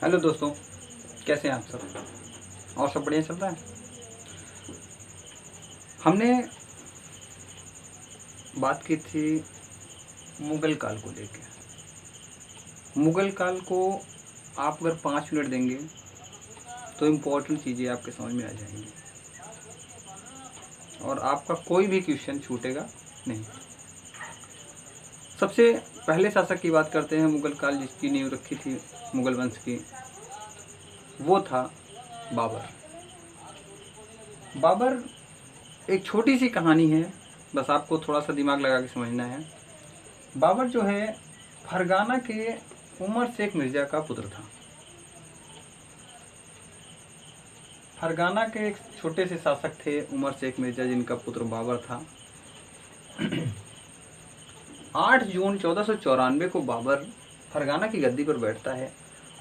Hello दोस्तों, कैसे हैं आप सब? और सब बढ़िया चल रहा है। हमने बात की थी मुग़ल काल को लेके। मुग़ल काल को आप अगर 5 मिनट देंगे तो इम्पोर्टेंट चीज़ें आपके समझ में आ जाएंगी और आपका कोई भी क्वेश्चन छूटेगा नहीं। सबसे पहले शासक की बात करते हैं मुग़ल काल, जिसकी नींव रखी थी मुग़ल वंश की, वो था बाबर। बाबर एक छोटी सी कहानी है, बस आपको थोड़ा सा दिमाग लगा के समझना है। बाबर जो है फरगाना के उमर शेख मिर्ज़ा का पुत्र था। फरगाना के एक छोटे से शासक थे उमर शेख मिर्ज़ा, जिनका पुत्र बाबर था। 8 जून 1494 को बाबर फरगाना की गद्दी पर बैठता है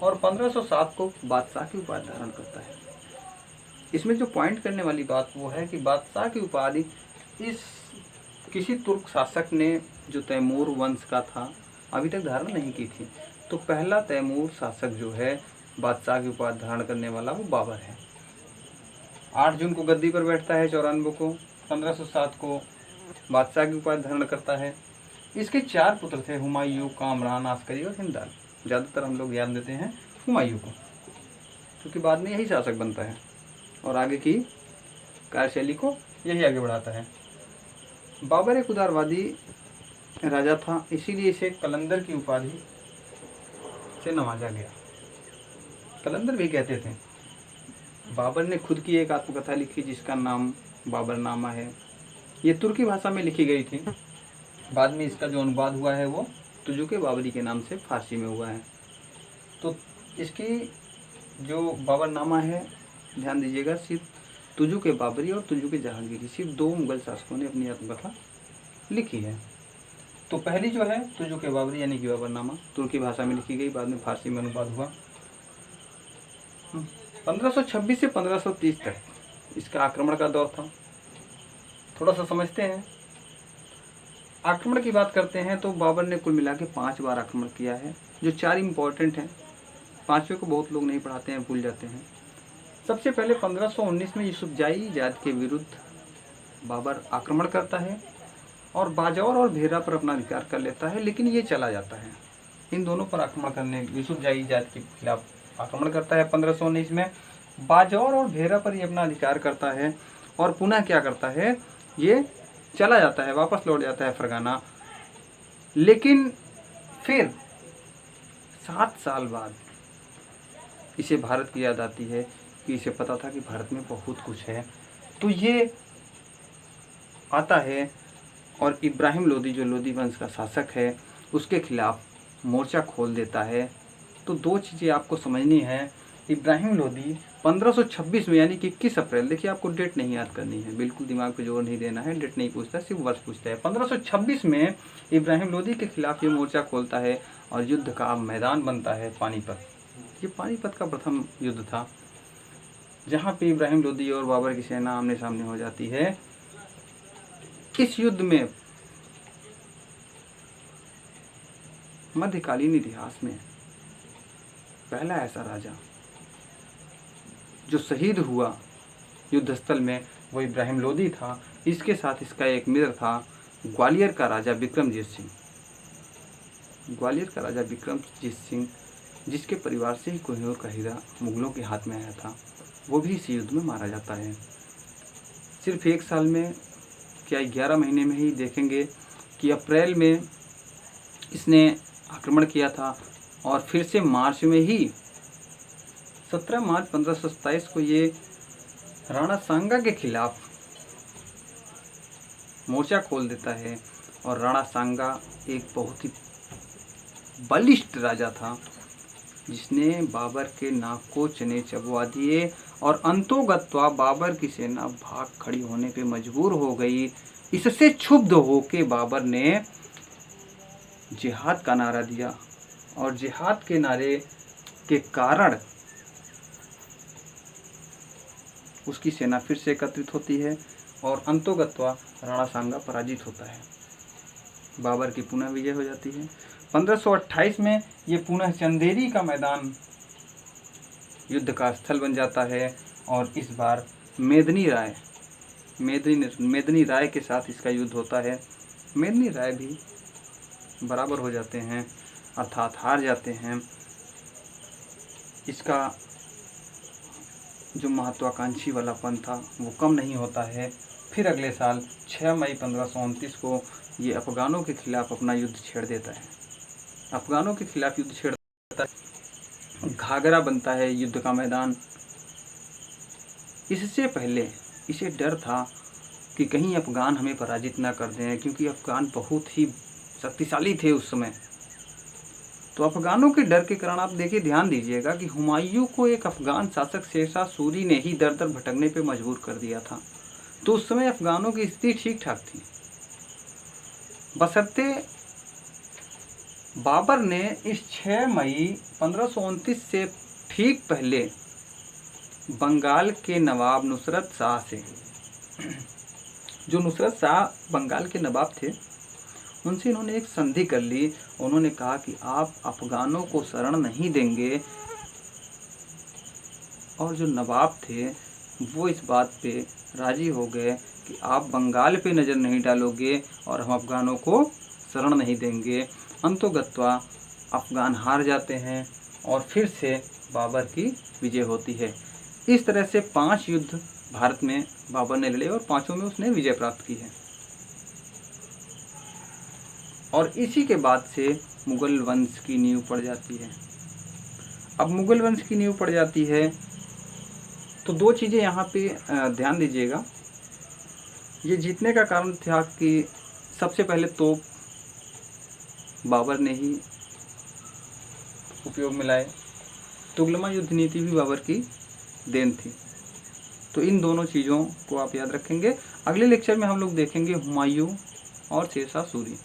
और 1507 को बादशाह की उपाधि धारण करता है। इसमें जो पॉइंट करने वाली बात वो है कि बादशाह की उपाधि इस किसी तुर्क शासक ने, जो तैमूर वंश का था, अभी तक धारण नहीं की थी। तो पहला तैमूर शासक जो है बादशाह की उपाधि धारण करने वाला, वो बाबर है। 8 जून को गद्दी पर बैठता है 94 को, 1507 को बादशाह की उपाधि धारण करता है। इसके 4 पुत्र थे, हुमायूं, कामरान, आस्करी और हिंदाल। ज़्यादातर हम लोग याद देते हैं हुमायूं को, क्योंकि बाद में यही शासक बनता है और आगे की कार्यशैली को यही आगे बढ़ाता है। बाबर एक उदारवादी राजा था, इसीलिए इसे कलंदर की उपाधि से नवाजा गया। कलंदर भी कहते थे। बाबर ने खुद की एक आत्मकथा लिखी जिसका नाम बाबरनामा है। ये तुर्की भाषा में लिखी गई थी। बाद में इसका जो अनुवाद हुआ है वो तुजुक बाबरी के नाम से फारसी में हुआ है। तो इसकी जो बाबरनामा है, ध्यान दीजिएगा, सिर्फ तुजुक बाबरी और तुजुक जहांगीरी, सिर्फ 2 मुगल शासकों ने अपनी आत्मकथा लिखी है। तो पहली जो है तुजुक बाबरी यानी कि बाबरनामा, तुर्की भाषा में लिखी गई, बाद में फारसी में अनुवाद हुआ। 1526 से 1530 तक इसका आक्रमण का दौर था। थोड़ा सा समझते हैं। आक्रमण की बात करते हैं तो बाबर ने कुल मिला के 5 बार आक्रमण किया है, जो 4 इम्पोर्टेंट हैं। 5वें को बहुत लोग नहीं पढ़ाते हैं, भूल जाते हैं। सबसे पहले 1519 में यूसुफजाई जात के विरुद्ध बाबर आक्रमण करता है और बाजौर और भेरा पर अपना अधिकार कर लेता है, लेकिन ये चला जाता है। इन दोनों पर आक्रमण करने, यूसुफजाई जात के खिलाफ आक्रमण करता है 1519 में। बाजौर और भेरा पर ये अपना अधिकार करता है और पुनः क्या करता है, ये चला जाता है, वापस लौट जाता है फरगाना। लेकिन फिर 7 साल बाद इसे भारत की याद आती है कि इसे पता था कि भारत में बहुत कुछ है। तो ये आता है और इब्राहिम लोदी, जो लोदी वंश का शासक है, उसके खिलाफ मोर्चा खोल देता है। तो 2 चीज़ें आपको समझनी है। इब्राहिम लोदी 1526 में, यानी कि 21 अप्रैल, देखिए आपको डेट नहीं याद करनी है, बिल्कुल दिमाग पे जोर नहीं देना है, डेट नहीं पूछता, सिर्फ वर्ष पूछता है। 1526 में इब्राहिम लोदी के खिलाफ ये मोर्चा खोलता है और युद्ध का मैदान बनता है पानीपत। ये पानीपत का प्रथम युद्ध था, जहाँ पे इब्राहिम लोदी और बाबर की सेना आमने सामने हो जाती है। इस युद्ध में मध्यकालीन इतिहास में पहला ऐसा राजा जो शहीद हुआ युद्ध स्थल में, वो इब्राहिम लोदी था। इसके साथ इसका एक मित्र था, ग्वालियर का राजा विक्रमजीत सिंह। ग्वालियर का राजा विक्रमजीत सिंह, जिसके परिवार से ही कोहिनूर का हीरा मुगलों के हाथ में आया था, वो भी इस युद्ध में मारा जाता है। सिर्फ 1 साल में, क्या 11 महीने में ही देखेंगे कि अप्रैल में इसने आक्रमण किया था और फिर से मार्च में ही 17 मार्च 1527 को ये राणा सांगा के खिलाफ मोर्चा खोल देता है। और राणा सांगा एक बहुत ही बलिष्ठ राजा था, जिसने बाबर के नाक को चने चबवा दिए और अंतोगत्वा बाबर की सेना भाग खड़ी होने पे मजबूर हो गई। इससे क्षुब्ध होकर बाबर ने जिहाद का नारा दिया और जिहाद के नारे के कारण उसकी सेना फिर से एकत्रित होती है और अंतोगत्वा राणा सांगा पराजित होता है। बाबर की पुनः विजय हो जाती है। 1528 में ये पुनः चंदेरी का मैदान युद्ध का स्थल बन जाता है। और इस बार मेदिनी राय के साथ इसका युद्ध होता है। मेदिनी राय भी बराबर हो जाते हैं, अर्थात हार जाते हैं। इसका जो महत्वाकांक्षी वालापन था वो कम नहीं होता है। फिर अगले साल 6 मई 1529 को ये अफ़गानों के खिलाफ अपना युद्ध छेड़ देता है। अफ़गानों के खिलाफ युद्ध छेड़ देता है, घाघरा बनता है युद्ध का मैदान। इससे पहले इसे डर था कि कहीं अफ़गान हमें पराजित ना कर दें, क्योंकि अफ़गान बहुत ही शक्तिशाली थे उस समय। तो अफ़गानों के डर के कारण आप देखिए, ध्यान दीजिएगा कि हुमायूं को एक अफ़गान शासक शेरशाह सूरी ने ही दर दर भटकने पे मजबूर कर दिया था। तो उस समय अफ़गानों की स्थिति ठीक ठाक थी, बशर्ते बाबर ने इस 6 मई 1529 से ठीक पहले बंगाल के नवाब नुसरत शाह से, जो नुसरत शाह बंगाल के नवाब थे, उनसे इन्होंने एक संधि कर ली। उन्होंने कहा कि आप अफ़गानों को शरण नहीं देंगे, और जो नवाब थे वो इस बात पे राज़ी हो गए कि आप बंगाल पे नज़र नहीं डालोगे और हम अफ़गानों को शरण नहीं देंगे। अंतोगत्वा अफ़गान हार जाते हैं और फिर से बाबर की विजय होती है। इस तरह से 5 युद्ध भारत में बाबर ने लड़े और 5ओं में उसने विजय प्राप्त की है। और इसी के बाद से मुग़ल वंश की नींव पड़ जाती है। अब मुग़ल वंश की नींव पड़ जाती है तो 2 चीज़ें यहाँ पे ध्यान दीजिएगा। ये जीतने का कारण था कि सबसे पहले तो बाबर ने ही उपयोग में लाए, तुगलमा युद्ध नीति भी बाबर की देन थी। तो इन दोनों चीज़ों को आप याद रखेंगे। अगले लेक्चर में हम लोग देखेंगे हुमायूं और शेरशाह सूरी।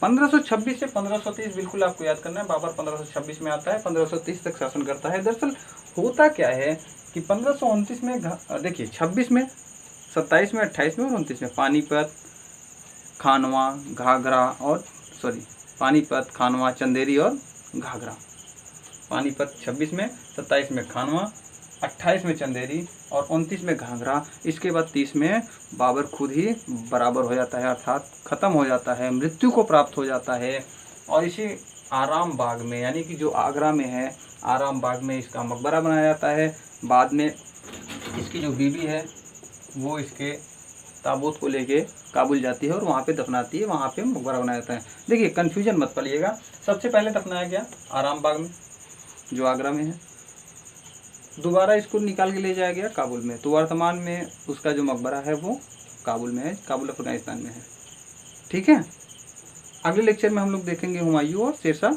1526 से 1530 बिल्कुल आपको याद करना है। बाबर 1526 में आता है, 1530 तक शासन करता है। दरअसल होता क्या है कि 1529 में देखिए 26 में, 27 में, 28 में और 29 में पानीपत, खानवा, चंदेरी और घाघरा। पानीपत 26 में, 27 में खानवा, 28 में चंदेरी और 29 में घाघरा। इसके बाद 30 में बाबर खुद ही बराबर हो जाता है, अर्थात ख़त्म हो जाता है, मृत्यु को प्राप्त हो जाता है। और इसी आराम बाग में, यानी कि जो आगरा में है, आराम बाग में इसका मकबरा बनाया जाता है। बाद में इसकी जो बीवी है वो इसके ताबूत को लेके काबुल जाती है और वहाँ पे दफनाती है, वहाँ पे मकबरा बनाया जाता है। देखिए कन्फ्यूजन मत पड़िएगा, सबसे पहले दफनाया गया आराम बाग में जो आगरा में है, दोबारा इसको निकाल के ले जाया गया काबुल में। तो वर्तमान में उसका जो मकबरा है वो काबुल में है, काबुल अफगानिस्तान में है। ठीक है, अगले लेक्चर में हम लोग देखेंगे हुमायूं और शेरशाह